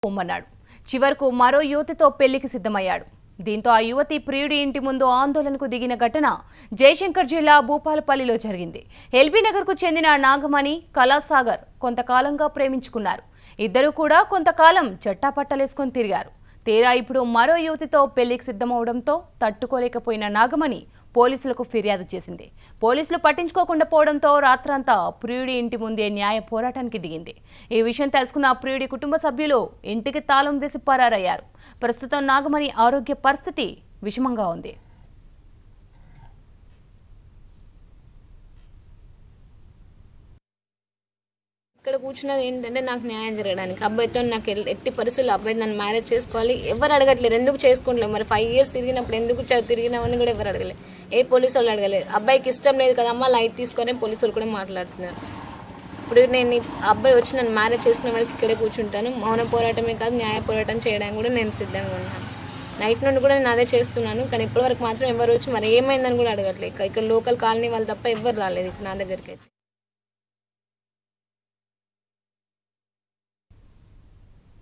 పొమ్మన్నాడు. చివరకు మరో యువతితో పెళ్లికి సిద్ధమయ్యాడు. దీంతో ఆ యువతి ప్రియుడి ఇంటి ముందు ఆందోళనకు దిగిన ఘటన జయశంకర్ జిల్లా భూపాలపల్లిలో జరిగింది. ఎల్బీ నగర్కు చెందిన నాగమణి, కళాసాగర్ కొంతకాలంగా ప్రేమించుకున్నారు. ఇద్దరు కూడా కొంతకాలం చట్టాపట్టలేసుకొని తిరిగారు. తీరా ఇప్పుడు మరో యువతితో పెళ్లికి సిద్ధమవడంతో తట్టుకోలేకపోయిన నాగమణి పోలీసులకు ఫిర్యాదు చేసింది. పోలీసులు పట్టించుకోకుండా పోవడంతో రాత్రంతా ప్రియుడి ఇంటి ముందే న్యాయ పోరాటానికి దిగింది. ఈ విషయం తెలుసుకున్న ప్రియుడి కుటుంబ సభ్యులు ఇంటికి తాళం వేసి పరారయ్యారు. ప్రస్తుతం నాగమణి ఆరోగ్య పరిస్థితి విషమంగా ఉంది. ఇక్కడ కూర్చున్నది ఏంటంటే నాకు న్యాయం జరగడానికి. అబ్బాయితో నాకు ఎట్టి పరిస్థితులు అబ్బాయి నన్ను మ్యారేజ్ చేసుకోవాలి ఎవరు అడగట్లేరు. ఎందుకు చేసుకోవట్లేదు మరి 5 years తిరిగినప్పుడు ఎందుకు తిరిగినామని కూడా ఎవరు అడగలేదు. ఏ పోలీసు వాళ్ళు అడగలేదు. అబ్బాయికి ఇష్టం లేదు కదమ్మా లైట్ తీసుకొని పోలీసు వాళ్ళు కూడా మాట్లాడుతున్నారు. ఇప్పుడు నేను అబ్బాయి వచ్చి నన్ను మ్యారేజ్ చేసుకునే వరకు ఇక్కడే కూర్చుంటాను. మౌన పోరాటమే కాదు న్యాయ పోరాటం చేయడానికి కూడా నేను సిద్ధంగా ఉన్నాను. నైట్ నుండి కూడా నేను అదే చేస్తున్నాను. కానీ ఇప్పటివరకు మాత్రం ఎవరు వచ్చి మరి ఏమైందని కూడా అడగట్లేదు. ఇక్కడ లోకల్ కాలనీ వాళ్ళు తప్ప ఎవరు రాలేదు నా దగ్గరికి అయితే.